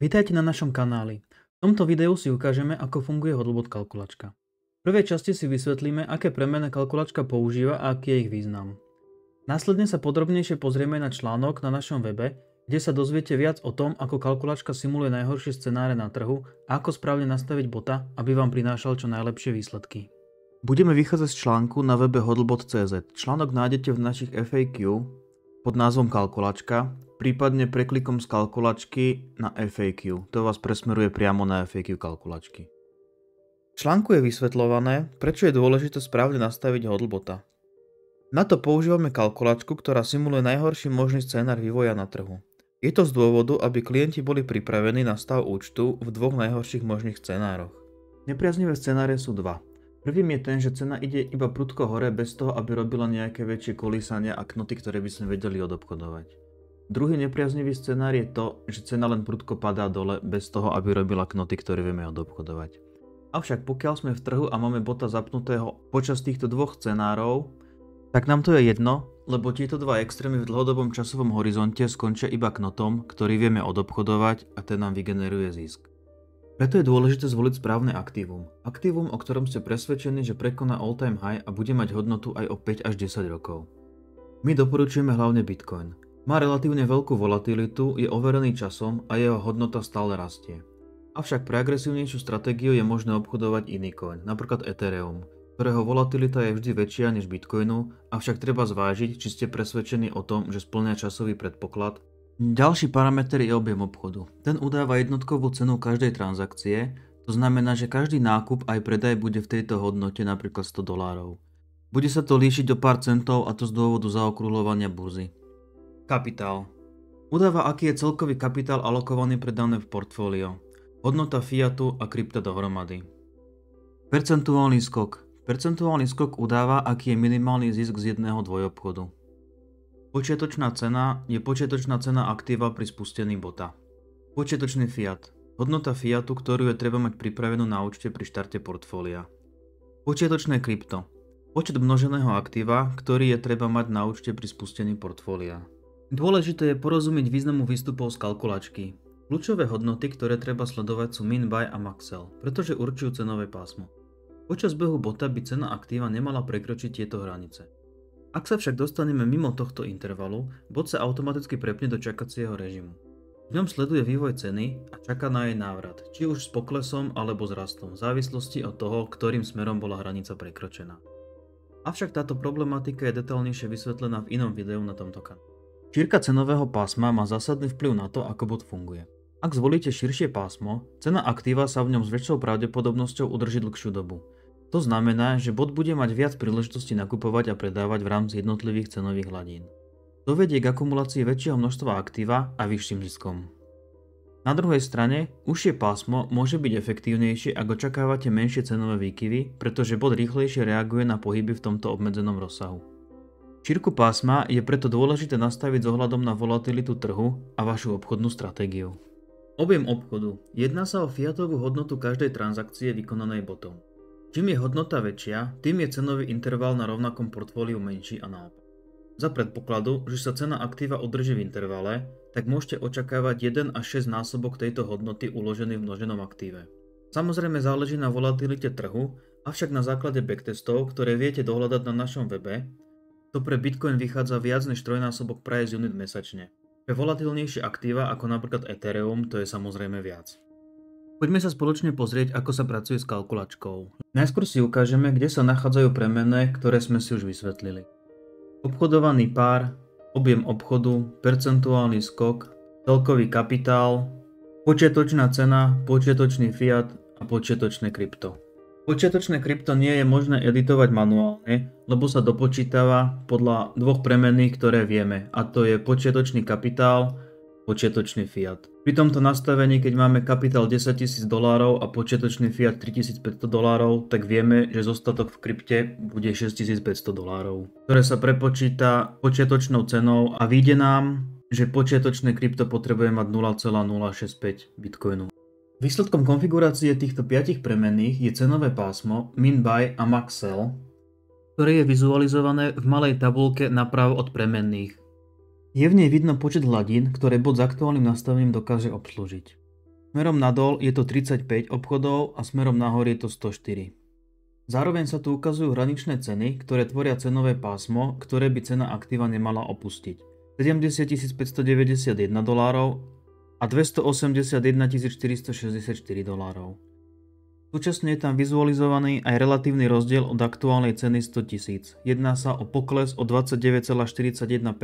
Vítajte na našom kanáli. V tomto videu si ukážeme, ako funguje hodlbot kalkulačka. V prvej časti si vysvetlíme, aké premenné kalkulačka používa a aký je ich význam. Následne sa podrobnejšie pozrieme na článok na našom webe, kde sa dozviete viac o tom, ako kalkulačka simuluje najhoršie scenáre na trhu a ako správne nastaviť bota, aby vám prinášal čo najlepšie výsledky. Budeme vychádzať z článku na webe hodlbot.cz. Článok nájdete v našich FAQ pod názvom kalkulačka, prípadne preklikom z kalkulačky na FAQ. To vás presmeruje priamo na FAQ kalkulačky. V článku je vysvetľované, prečo je dôležité správne nastaviť hodlbota. Na to používame kalkulačku, ktorá simuluje najhorší možný scénar vývoja na trhu. Je to z dôvodu, aby klienti boli pripravení na stav účtu v dvoch najhorších možných scenároch. Nepriaznivé scenáre sú dva. Prvým je ten, že cena ide iba prudko hore bez toho, aby robila nejaké väčšie kolísania a knoty, ktoré by sme vedeli odobchodovať. Druhý nepriaznivý scenár je to, že cena len prudko padá dole bez toho, aby robila knoty, ktoré vieme odobchodovať. Avšak pokiaľ sme v trhu a máme bota zapnutého počas týchto dvoch scenárov, tak nám to je jedno, lebo tieto dva extrémy v dlhodobom časovom horizonte skončia iba knotom, ktorý vieme odobchodovať a ten nám vygeneruje zisk. Preto je dôležité zvoliť správne aktívum. Aktívum, o ktorom ste presvedčení, že prekoná all-time high a bude mať hodnotu aj o 5 až 10 rokov. My doporučujeme hlavne Bitcoin. Má relatívne veľkú volatilitu, je overený časom a jeho hodnota stále rastie. Avšak pre agresívnejšiu stratégiu je možné obchodovať iný coin, napríklad Ethereum, ktorého volatilita je vždy väčšia než Bitcoinu, avšak treba zvážiť, či ste presvedčení o tom, že spĺňa časový predpoklad. Ďalší parameter je objem obchodu. Ten udáva jednotkovú cenu každej transakcie, to znamená, že každý nákup aj predaj bude v tejto hodnote napríklad $100. Bude sa to líšiť o pár centov a to z dôvodu zaokrúhľovania burzy. Kapitál. Udáva, aký je celkový kapitál alokovaný pre dané portfólio. Hodnota fiatu a krypta dohromady. Percentuálny skok. Percentuálny skok udáva, aký je minimálny zisk z jedného dvojobchodu. Počiatočná cena je počiatočná cena aktíva pri spustení bota. Počiatočný fiat. Hodnota fiatu, ktorú je treba mať pripravenú na účte pri štarte portfólia. Počiatočné krypto. Počet množeného aktíva, ktorý je treba mať na účte pri spustení portfólia. Dôležité je porozumieť významu výstupov z kalkulačky. Kľúčové hodnoty, ktoré treba sledovať, sú min, buy a max sell, pretože určujú cenové pásmo. Počas behu bota by cena aktíva nemala prekročiť tieto hranice. Ak sa však dostaneme mimo tohto intervalu, bot sa automaticky prepne do čakacieho režimu. V ňom sleduje vývoj ceny a čaká na jej návrat, či už s poklesom alebo s rastom, v závislosti od toho, ktorým smerom bola hranica prekročená. Avšak táto problematika je detailnejšie vysvetlená v inom videu na tomto kanále. Šírka cenového pásma má zásadný vplyv na to, ako bot funguje. Ak zvolíte širšie pásmo, cena aktíva sa v ňom s väčšou pravdepodobnosťou udrží dlhšiu dobu. To znamená, že bot bude mať viac príležitostí nakupovať a predávať v rámci jednotlivých cenových hladín. To vedie k akumulácii väčšieho množstva aktíva a vyšším ziskom. Na druhej strane, užšie pásmo môže byť efektívnejšie, ak očakávate menšie cenové výkyvy, pretože bot rýchlejšie reaguje na pohyby v tomto obmedzenom rozsahu. Šírku pásma je preto dôležité nastaviť s ohľadom na volatilitu trhu a vašu obchodnú stratégiu. Objem obchodu. Jedná sa o fiatovú hodnotu každej transakcie vykonanej botom. Čím je hodnota väčšia, tým je cenový interval na rovnakom portfóliu menší a naopak. Za predpokladu, že sa cena aktíva udrží v intervale, tak môžete očakávať 1 až 6 násobok tejto hodnoty uložený v množenom aktíve. Samozrejme záleží na volatilite trhu, avšak na základe backtestov, ktoré viete dohľadať na našom webe, to pre Bitcoin vychádza viac než trojnásobok price unit mesačne. Pre volatilnejšie aktíva ako napríklad Ethereum to je samozrejme viac. Poďme sa spoločne pozrieť, ako sa pracuje s kalkulačkou. Najskôr si ukážeme, kde sa nachádzajú premenné, ktoré sme si už vysvetlili. Obchodovaný pár, objem obchodu, percentuálny skok, celkový kapitál, počiatočná cena, počiatočný fiat a počiatočné krypto. Počiatočné krypto nie je možné editovať manuálne, lebo sa dopočítava podľa dvoch premenných, ktoré vieme, a to je počiatočný kapitál, počiatočný fiat. Pri tomto nastavení, keď máme kapitál $10 000 a počiatočný fiat $3500, tak vieme, že zostatok v krypte bude $6500, ktoré sa prepočíta počiatočnou cenou a vyjde nám, že počiatočné krypto potrebuje mať 0,065 bitcoinu. Výsledkom konfigurácie týchto 5 premenných je cenové pásmo min, buy a max sell, ktoré je vizualizované v malej tabuľke napravo od premenných. Je v nej vidno počet hladín, ktoré bot s aktuálnym nastavením dokáže obslúžiť. Smerom nadol je to 35 obchodov a smerom nahor je to 104. Zároveň sa tu ukazujú hraničné ceny, ktoré tvoria cenové pásmo, ktoré by cena aktíva nemala opustiť. 70 591 dolárov a 281 464 dolárov. Súčasne je tam vizualizovaný aj relatívny rozdiel od aktuálnej ceny 100 000. Jedná sa o pokles o 29,41%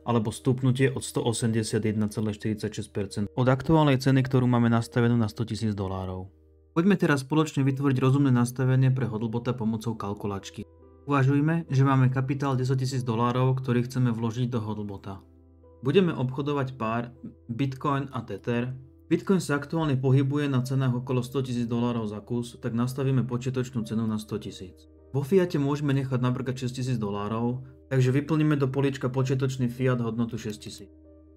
alebo stúpnutie od 181,46% od aktuálnej ceny, ktorú máme nastavenú na 100 000 dolárov. Poďme teraz spoločne vytvoriť rozumné nastavenie pre hodlbota pomocou kalkulačky. Uvažujme, že máme kapitál 10 000 dolárov, ktorý chceme vložiť do hodlbota. Budeme obchodovať pár Bitcoin a Tether. Bitcoin sa aktuálne pohybuje na cenách okolo 100 000 dolárov za kus, tak nastavíme počiatočnú cenu na 100 000. Vo fiate môžeme nechať napríklad 6 000 dolárov, takže vyplníme do políčka počiatočný fiat hodnotu 6 000.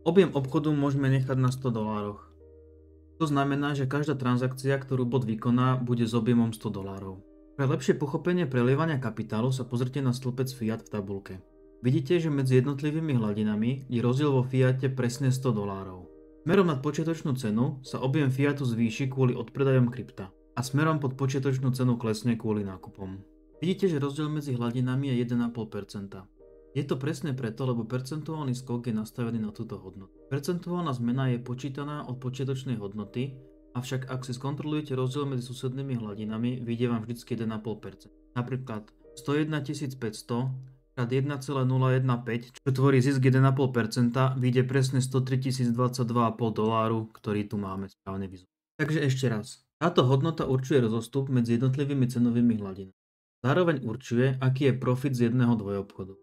Objem obchodu môžeme nechať na 100 dolároch. To znamená, že každá transakcia, ktorú bot vykoná, bude s objemom 100 dolárov. Pre lepšie pochopenie prelievania kapitálu sa pozrite na stĺpec fiat v tabuľke. Vidíte, že medzi jednotlivými hladinami je rozdiel vo fiate presne 100 dolárov. Smerom nad počiatočnú cenu sa objem fiatu zvýši kvôli odpredajom krypta a smerom pod počiatočnú cenu klesne kvôli nákupom. Vidíte, že rozdiel medzi hladinami je 1,5%. Je to presne preto, lebo percentuálny skok je nastavený na túto hodnotu. Percentuálna zmena je počítaná od počiatočnej hodnoty, avšak ak si skontrolujete rozdiel medzi susednými hladinami, vyjde vám vždy 1,5%. Napríklad 101 500 krát 1,015, čo tvorí zisk 1,5%, vyjde presne 103 022,5 doláru, ktorý tu máme správne vizuálne. Takže ešte raz. Táto hodnota určuje rozostup medzi jednotlivými cenovými hladinami. Zároveň určuje, aký je profit z jedného dvojobchodu.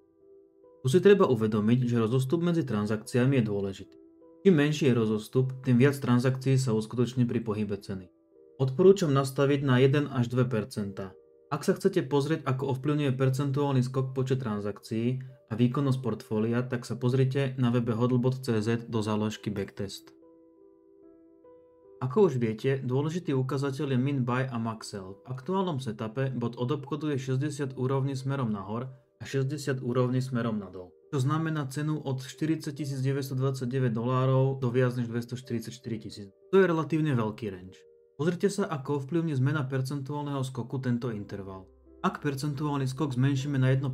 Tu si treba uvedomiť, že rozostup medzi transakciami je dôležitý. Čím menší je rozostup, tým viac transakcií sa uskutoční pri pohybe ceny. Odporúčam nastaviť na 1 až 2%. Ak sa chcete pozrieť, ako ovplyvňuje percentuálny skok počet transakcií a výkonnosť portfólia, tak sa pozrite na webe hodlbot.cz do záložky Backtest. Ako už viete, dôležitý ukazateľ je min buy a max sell. V aktuálnom setupe bot odobchoduje 60 úrovní smerom nahor a 60 úrovní smerom nadol. To znamená cenu od 40 929 dolárov do viac než 244 000. To je relatívne veľký range. Pozrite sa, ako ovplyvní zmena percentuálneho skoku tento interval. Ak percentuálny skok zmenšíme na 1%,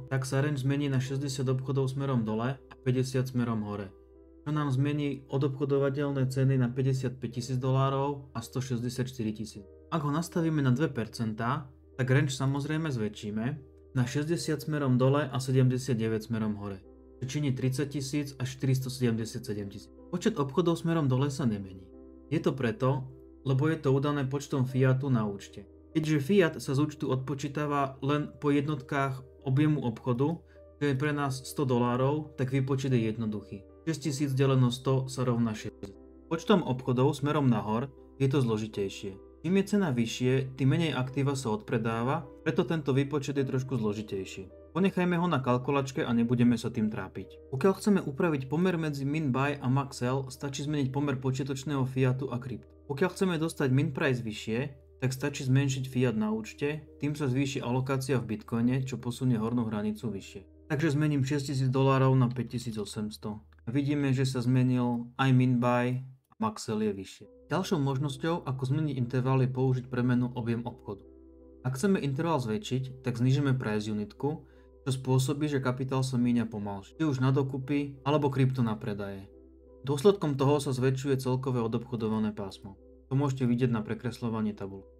tak sa range zmení na 60 obchodov smerom dole a 50 smerom hore, čo nám zmení odobchodovateľné ceny na 55 000 dolárov a 164 000. Ak ho nastavíme na 2%, tak range samozrejme zväčšíme na 60 smerom dole a 79 smerom hore, čo činí 30 000 až 477 000. Počet obchodov smerom dole sa nemení. Je to preto, lebo je to udané počtom fiatu na účte. Keďže fiat sa z účtu odpočítava len po jednotkách objemu obchodu, čo je pre nás 100 dolárov, tak výpočet je jednoduchý. 6000 deleno 100 sa rovná 60. Počtom obchodov smerom nahor je to zložitejšie. Čím je cena vyššie, tým menej aktíva sa odpredáva, preto tento výpočet je trošku zložitejší. Ponechajme ho na kalkulačke a nebudeme sa tým trápiť. Pokiaľ chceme upraviť pomer medzi min buy a max sell, stačí zmeniť pomer počiatočného fiatu a krypta. Pokiaľ chceme dostať min price vyššie, tak stačí zmenšiť fiat na účte, tým sa zvýši alokácia v bitcoine, čo posunie hornú hranicu vyššie. Takže zmením 6000 dolárov na 5800. A vidíme, že sa zmenil aj min buy a max sell je vyššie. Ďalšou možnosťou, ako zmeniť interval, je použiť premenu objem obchodu. Ak chceme interval zväčšiť, tak znížime price unitku, čo spôsobí, že kapitál sa míňa pomalšie, či už na dokupy alebo krypto na predaje. Dôsledkom toho sa zväčšuje celkové odobchodované pásmo. To môžete vidieť na prekresľovaní tabuľky.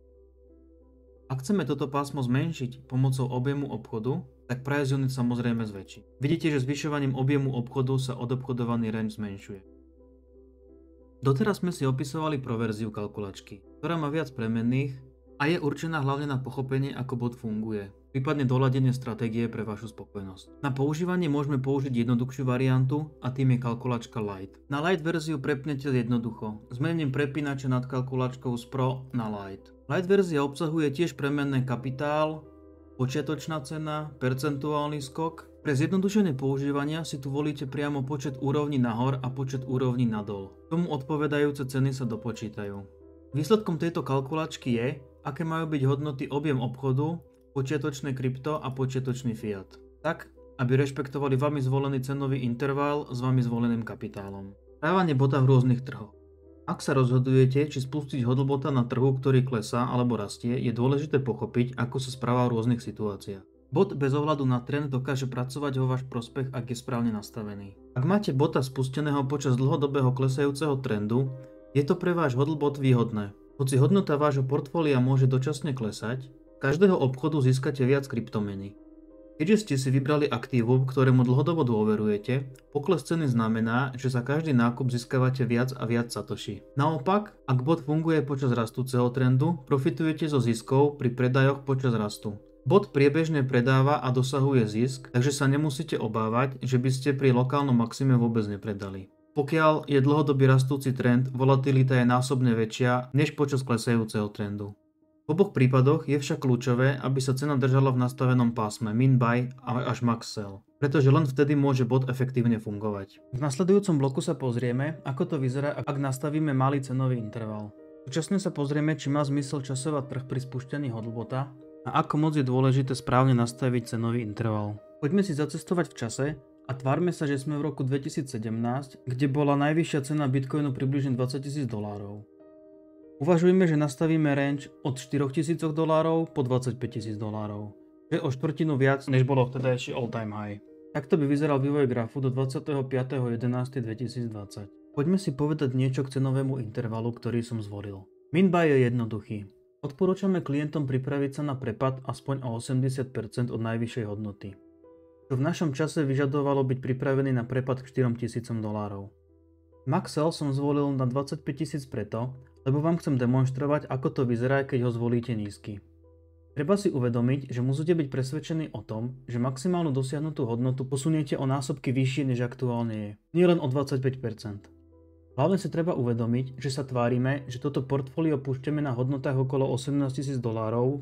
Ak chceme toto pásmo zmenšiť pomocou objemu obchodu, tak price unit samozrejme zväčší. Vidíte, že zvyšovaním objemu obchodu sa odobchodovaný range zmenšuje. Doteraz sme si opisovali proverziu kalkulačky, ktorá má viac premenných a je určená hlavne na pochopenie, ako bot funguje, prípadne doladenie stratégie pre vašu spokojnosť. Na používanie môžeme použiť jednoduchšiu variantu a tým je kalkulačka Lite. Na Lite verziu prepnete jednoducho. Zmením prepínače nad kalkulačkou z Pro na Lite. Lite verzia obsahuje tiež premenné kapitál, počiatočná cena, percentuálny skok. Pre zjednodušenie používania si tu volíte priamo počet úrovní nahor a počet úrovní nadol. Tomu odpovedajúce ceny sa dopočítajú. Výsledkom tejto kalkulačky je, aké majú byť hodnoty objem obchodu, počiatočné krypto a počiatočný fiat. Tak, aby rešpektovali vami zvolený cenový interval s vami zvoleným kapitálom. Správanie bota v rôznych trhoch. Ak sa rozhodujete, či spustiť hodlbota na trhu, ktorý klesá alebo rastie, je dôležité pochopiť, ako sa správa v rôznych situáciách. Bot bez ohľadu na trend dokáže pracovať vo váš prospech, ak je správne nastavený. Ak máte bota spusteného počas dlhodobého klesajúceho trendu, je to pre váš hodlbot výhodné. Hoci hodnota vášho portfólia môže dočasne klesať, každého obchodu získate viac kryptomeny. Keďže ste si vybrali aktívum, ktorému dlhodobo dôverujete, pokles ceny znamená, že za každý nákup získavate viac a viac satoshi. Naopak, ak bot funguje počas rastúceho trendu, profitujete zo ziskov pri predajoch počas rastu. Bot priebežne predáva a dosahuje zisk, takže sa nemusíte obávať, že by ste pri lokálnom maxime vôbec nepredali. Pokiaľ je dlhodobý rastúci trend, volatilita je násobne väčšia než počas klesajúceho trendu. V oboch prípadoch je však kľúčové, aby sa cena držala v nastavenom pásme min buy až max sell, pretože len vtedy môže bot efektívne fungovať. V nasledujúcom bloku sa pozrieme, ako to vyzerá, ak nastavíme malý cenový interval. Súčasne sa pozrieme, či má zmysel časovať trh pri spúšťaní hodlbota a ako moc je dôležité správne nastaviť cenový interval. Poďme si zacestovať v čase a tvárme sa, že sme v roku 2017, kde bola najvyššia cena Bitcoinu približne $20,000. Uvažujme, že nastavíme range od $4,000 po $25,000, čo je o štvrtinu viac, než bolo vtedajší all-time high. Takto by vyzeral vývoj grafu do 25.11.2020. Poďme si povedať niečo k cenovému intervalu, ktorý som zvolil. Min buy je jednoduchý. Odporúčame klientom pripraviť sa na prepad aspoň o 80% od najvyššej hodnoty, čo v našom čase vyžadovalo byť pripravený na prepad k $4,000. Max sell som zvolil na 25,000 preto, lebo vám chcem demonštrovať, ako to vyzerá, keď ho zvolíte nízky. Treba si uvedomiť, že musíte byť presvedčení o tom, že maximálnu dosiahnutú hodnotu posuniete o násobky vyššie, než aktuálne je. Nie len o 25%. Hlavne si treba uvedomiť, že sa tvárime, že toto portfólio púšťame na hodnotách okolo $18,000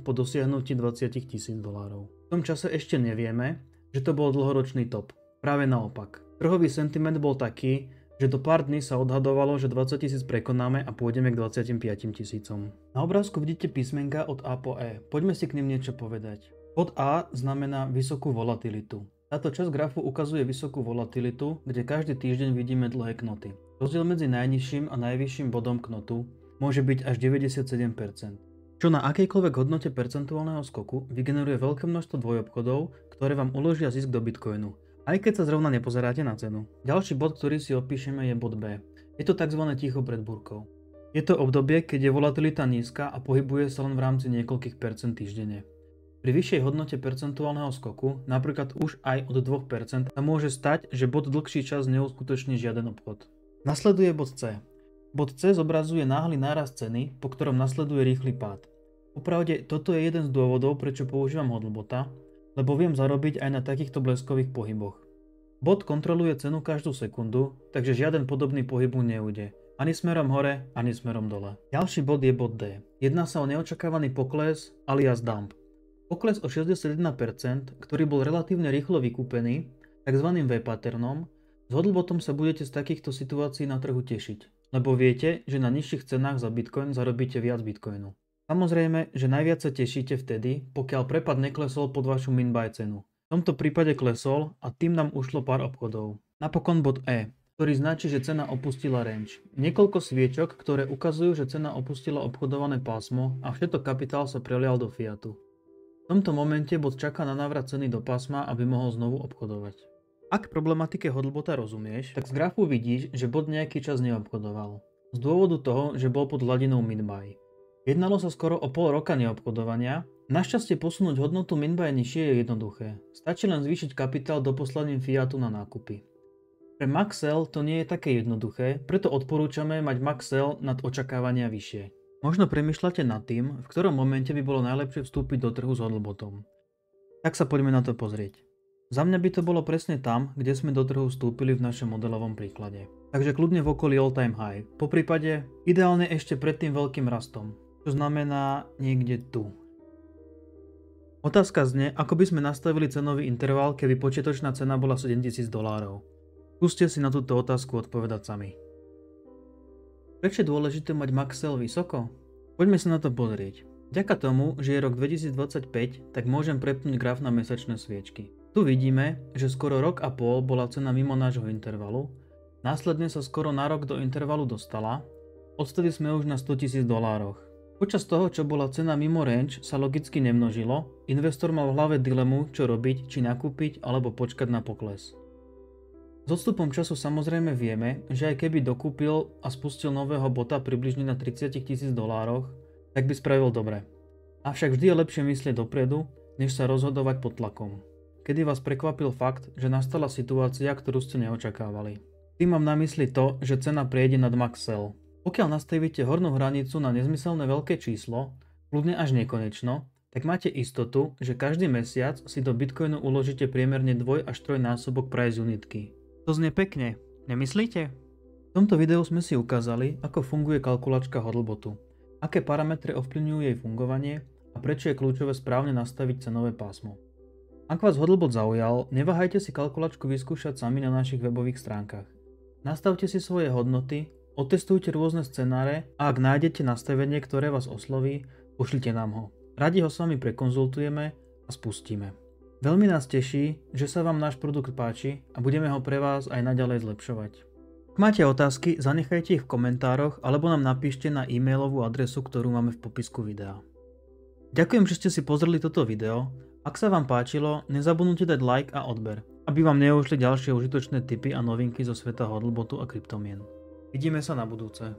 po dosiahnutí $20,000. V tom čase ešte nevieme, že to bol dlhoročný top. Práve naopak. Trhový sentiment bol taký, že do pár dní sa odhadovalo, že 20,000 prekonáme a pôjdeme k 25,000. Na obrázku vidíte písmenka od A po E. Poďme si k nim niečo povedať. Bod A znamená vysokú volatilitu. Táto časť grafu ukazuje vysokú volatilitu, kde každý týždeň vidíme dlhé knoty. Rozdiel medzi najnižším a najvyšším bodom knotu môže byť až 97%. Čo na akejkoľvek hodnote percentuálneho skoku vygeneruje veľké množstvo dvojobchodov, ktoré vám uložia zisk do Bitcoinu. Aj keď sa zrovna nepozeráte na cenu. Ďalší bod, ktorý si opíšeme, je bod B. Je to tzv. Ticho pred búrkou. Je to obdobie, keď je volatilita nízka a pohybuje sa len v rámci niekoľkých percent týždenne. Pri vyššej hodnote percentuálneho skoku, napríklad už aj od 2%, sa môže stať, že bod dlhší čas neuskutoční žiaden obchod. Nasleduje bod C. Bod C zobrazuje náhly nárast ceny, po ktorom nasleduje rýchly pád. Popravde, toto je jeden z dôvodov, prečo používam hodlbota, lebo viem zarobiť aj na takýchto bleskových pohyboch. Bot kontroluje cenu každú sekundu, takže žiaden podobný pohybu neujde. Ani smerom hore, ani smerom dole. Ďalší bod je bod D. Jedná sa o neočakávaný pokles alias dump. Pokles o 61%, ktorý bol relatívne rýchlo vykúpený, tzv. V-patternom, s hodlbotom sa budete z takýchto situácií na trhu tešiť, lebo viete, že na nižších cenách za Bitcoin zarobíte viac Bitcoinu. Samozrejme, že najviac sa tešíte vtedy, pokiaľ prepad neklesol pod vašu min buy cenu. V tomto prípade klesol a tým nám ušlo pár obchodov. Napokon bod E, ktorý značí, že cena opustila range. Niekoľko sviečok, ktoré ukazujú, že cena opustila obchodované pásmo a všetok kapitál sa prelial do fiatu. V tomto momente bot čaká na návrat ceny do pásma, aby mohol znovu obchodovať. Ak problematike hodlbota rozumieš, tak z grafu vidíš, že bot nejaký čas neobchodoval. Z dôvodu toho, že bol pod hladinou min buy. Jednalo sa skoro o pol roka neobchodovania. Našťastie posunúť hodnotu min buy nižšie je jednoduché. Stačí len zvýšiť kapitál do posledním fiatu na nákupy. Pre max sell to nie je také jednoduché, preto odporúčame mať max sell nad očakávania vyššie. Možno premýšľate nad tým, v ktorom momente by bolo najlepšie vstúpiť do trhu s hodlbotom. Tak sa poďme na to pozrieť. Za mňa by to bolo presne tam, kde sme do trhu vstúpili v našom modelovom príklade. Takže kľudne v okolí all time high. Poprípade ideálne ešte pred tým veľkým rastom. To znamená niekde tu. Otázka znie, ako by sme nastavili cenový interval, keby počiatočná cena bola $7,000. Skúste si na túto otázku odpovedať sami. Prečo je dôležité mať max sell vysoko? Poďme sa na to pozrieť. Vďaka tomu, že je rok 2025, tak môžem prepnúť graf na mesačné sviečky. Tu vidíme, že skoro rok a pol bola cena mimo nášho intervalu, následne sa skoro na rok do intervalu dostala Odtedy sme už na $100 000. Počas toho, čo bola cena mimo range, sa logicky nemnožilo, investor mal v hlave dilemu, čo robiť, či nakúpiť alebo počkať na pokles. S odstupom času samozrejme vieme, že aj keby dokúpil a spustil nového bota približne na $30 000, tak by spravil dobre. Avšak vždy je lepšie myslieť dopredu, než sa rozhodovať pod tlakom. Kedy vás prekvapil fakt, že nastala situácia, ktorú ste neočakávali. Tým mám na mysli to, že cena prejde nad max sell. Pokiaľ nastavíte hornú hranicu na nezmyselné veľké číslo, kľudne až nekonečno, tak máte istotu, že každý mesiac si do Bitcoinu uložíte priemerne 2 až 3 násobok price unitky. To znie pekne, nemyslíte? V tomto videu sme si ukázali, ako funguje kalkulačka hodlbotu, aké parametre ovplyvňujú jej fungovanie a prečo je kľúčové správne nastaviť cenové pásmo. Ak vás hodlbot zaujal, neváhajte si kalkulačku vyskúšať sami na našich webových stránkach. Nastavte si svoje hodnoty, otestujte rôzne scenáre a ak nájdete nastavenie, ktoré vás osloví, pošlite nám ho. Radi ho s vami prekonzultujeme a spustíme. Veľmi nás teší, že sa vám náš produkt páči a budeme ho pre vás aj naďalej zlepšovať. Ak máte otázky, zanechajte ich v komentároch alebo nám napíšte na e-mailovú adresu, ktorú máme v popisku videa. Ďakujem, že ste si pozreli toto video. Ak sa vám páčilo, nezabudnite dať like a odber, aby vám neušli ďalšie užitočné tipy a novinky zo sveta hodlbotu a kryptomien. Vidíme sa na budúce.